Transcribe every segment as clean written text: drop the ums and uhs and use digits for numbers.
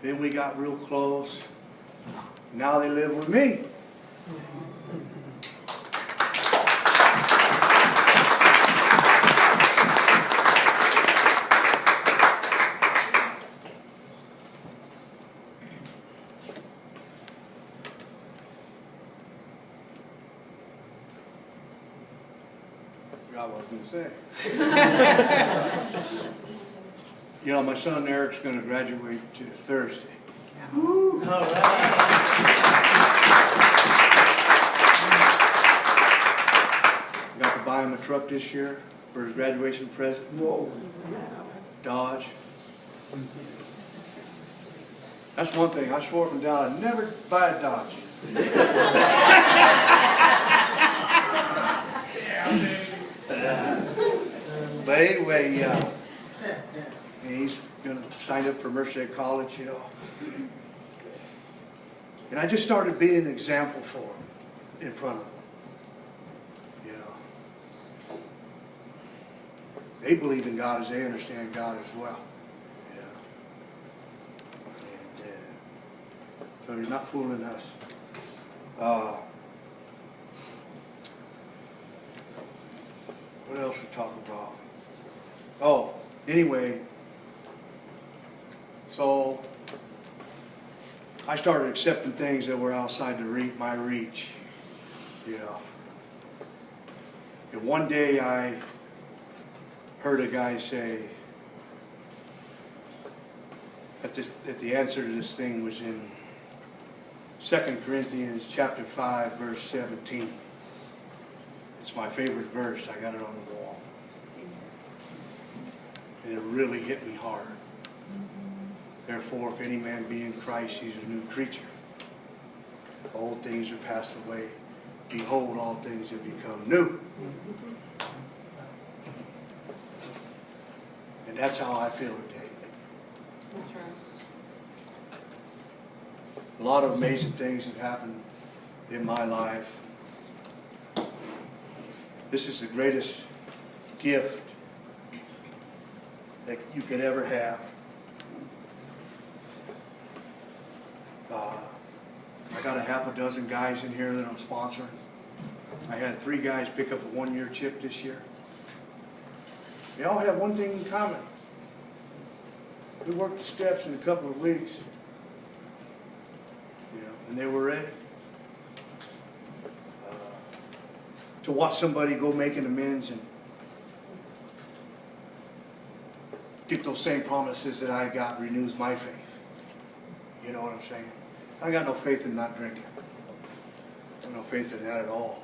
Then we got real close. Now they live with me. I forgot what I was going to say. You know, my son Eric's going to graduate Thursday. All right. Got to buy him a truck this year for his graduation present. Whoa. Dodge. That's one thing. I swore up and down I'd never buy a Dodge. But anyway, he's going to sign up for Merced College, you know. And I just started being an example for him in front of him. You know. They believe in God as they understand God as well. You know. And so he's not fooling us. What else we talk about? Oh, anyway, so I started accepting things that were outside my reach, you know. And one day I heard a guy say that the answer to this thing was in 2 Corinthians chapter 5, verse 17. It's my favorite verse. I got it on the wall. And it really hit me hard. Therefore, if any man be in Christ, he's a new creature. Old things are passed away. Behold, all things have become new. And that's how I feel today. That's right. A lot of amazing things have happened in my life. This is the greatest gift that you could ever have. I got a half a dozen guys in here that I'm sponsoring. I had 3 guys pick up a 1-year chip this year. They all have one thing in common. We worked the steps in a couple of weeks. You know, and they were ready. To watch somebody go making amends and get those same promises that I got renews my faith. You know what I'm saying? I got no faith in not drinking. I got no faith in that at all.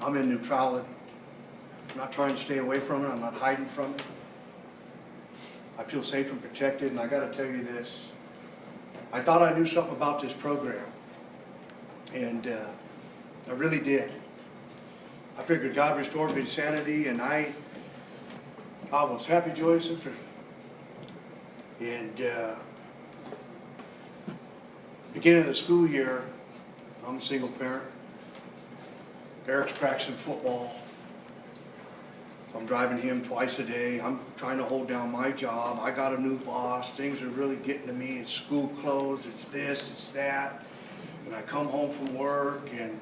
I'm in neutrality. I'm not trying to stay away from it. I'm not hiding from it. I feel safe and protected, and I got to tell you this. I thought I knew something about this program, and I really did. I figured God restored me to sanity, and I was happy, joyous, and free. And beginning of the school year, I'm a single parent. Eric's practicing football. So I'm driving him twice a day. I'm trying to hold down my job. I got a new boss. Things are really getting to me. It's school clothes. It's this. It's that. And I come home from work, and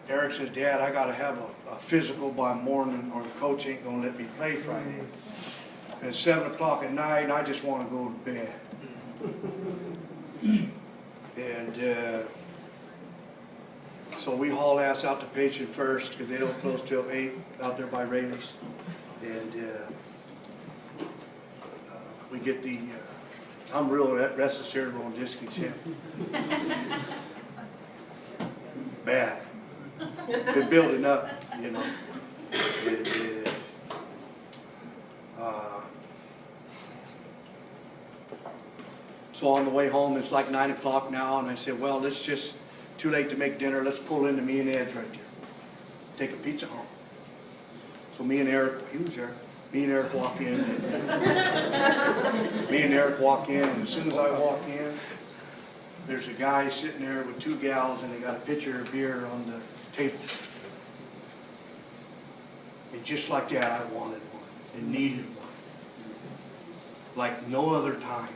Eric says, Dad, I got to have a physical by morning or the coach ain't going to let me play Friday. And it's 7 o'clock at night, and I just want to go to bed. And so we haul ass out to Patient first because they don't close till 8 out there by Rayleigh's. And we get the, I'm real restless irritable and discus hip. Bad. Been building up, you know. So on the way home, it's like 9 o'clock now, and I said, well, let's just, too late to make dinner, let's pull into me and Ed's right there. Take a pizza home. So me and Eric, he was there, me and Eric walk in. Me and Eric walk in, and as soon as I walk in, there's a guy sitting there with 2 gals, and they got a pitcher of beer on the table. And just like that, I wanted one and needed one. Like no other time.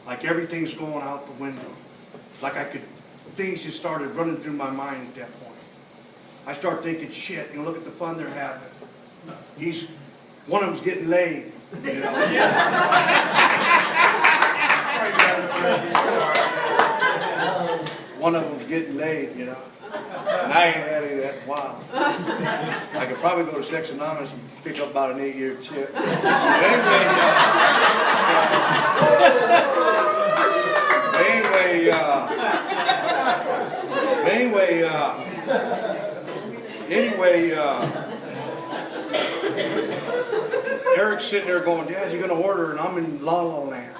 Like everything's going out the window. Like things just started running through my mind at that point. I start thinking, shit, look at the fun they're having. One of them's getting laid, One of them's getting laid, And I ain't had any of that in a while. I could probably go to Sex Anonymous and pick up about an 8-year chip. But anyway, Eric's sitting there going, Dad, you're going to order, and I'm in La La Land.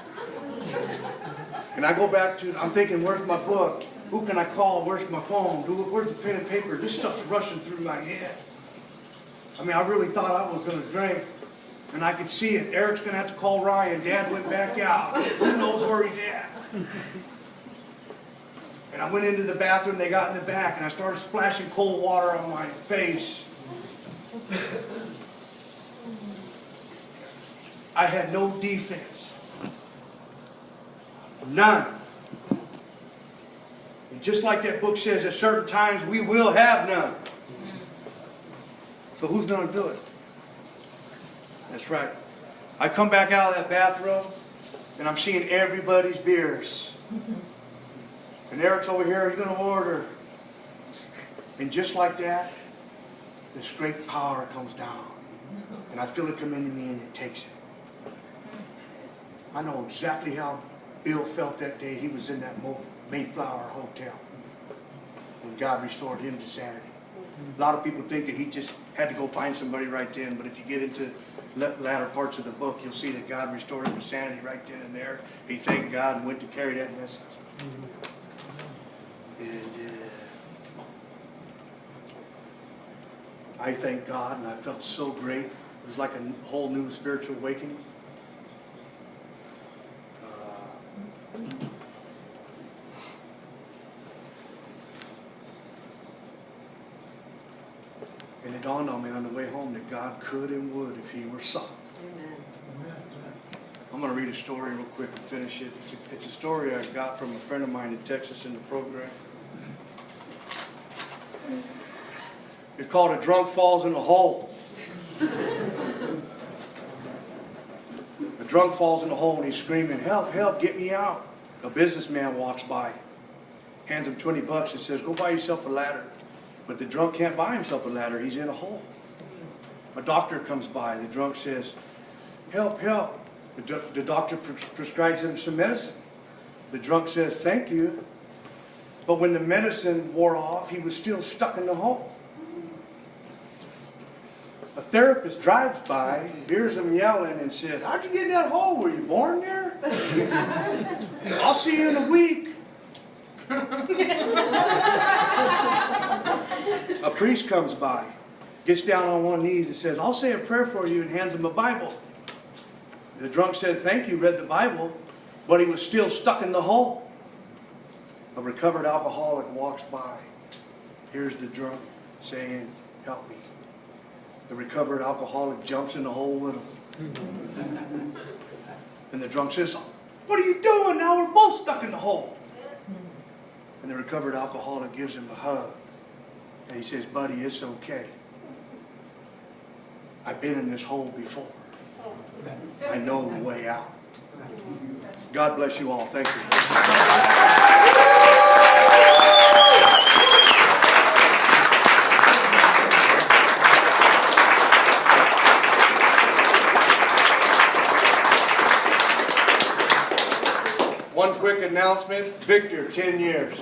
And I go back I'm thinking, where's my book? Who can I call? Where's my phone? Where's the pen and paper? This stuff's rushing through my head. I mean, I really thought I was going to drink. And I could see it. Eric's going to have to call Ryan. Dad went back out. Who knows where he's at? And I went into the bathroom. They got in the back. And I started splashing cold water on my face. I had no defense. None. And just like that book says, at certain times we will have none. So who's going to do it? That's right. I come back out of that bathroom and I'm seeing everybody's beers. And Eric's over here, he's going to order. And just like that, this great power comes down. And I feel it come into me and it takes it. I know exactly how Bill felt that day he was in that Mayflower Hotel when God restored him to sanity. A lot of people think that he just had to go find somebody right then, but if you get into latter parts of the book, you'll see that God restored him to sanity right then and there. He thanked God and went to carry that message. And I thank God, and I felt so great. It was like a whole new spiritual awakening. And it dawned on me on the way home that God could and would if he were sought. Amen. I'm going to read a story real quick and finish it. It's a story I got from a friend of mine in Texas in the program. It's called A Drunk Falls in a Hole. A drunk falls in a hole and he's screaming, help, help, get me out. A businessman walks by, hands him 20 bucks and says, go buy yourself a ladder. But the drunk can't buy himself a ladder. He's in a hole. A doctor comes by. The drunk says, help, help. The doctor prescribes him some medicine. The drunk says, thank you. But when the medicine wore off, he was still stuck in the hole. A therapist drives by, hears him yelling, and says, how'd you get in that hole? Were you born there? I'll see you in a week. A priest comes by, gets down on one knee and says, I'll say a prayer for you, and hands him a Bible. The drunk said, thank you, read the Bible, but he was still stuck in the hole. A recovered alcoholic walks by. Here's the drunk saying, help me. The recovered alcoholic jumps in the hole with him. And the drunk says, what are you doing? Now we're both stuck in the hole. And the recovered alcoholic gives him a hug. And he says, buddy, it's okay. I've been in this hole before. I know the way out. God bless you all. Thank you. One quick announcement. Victor, 10 years.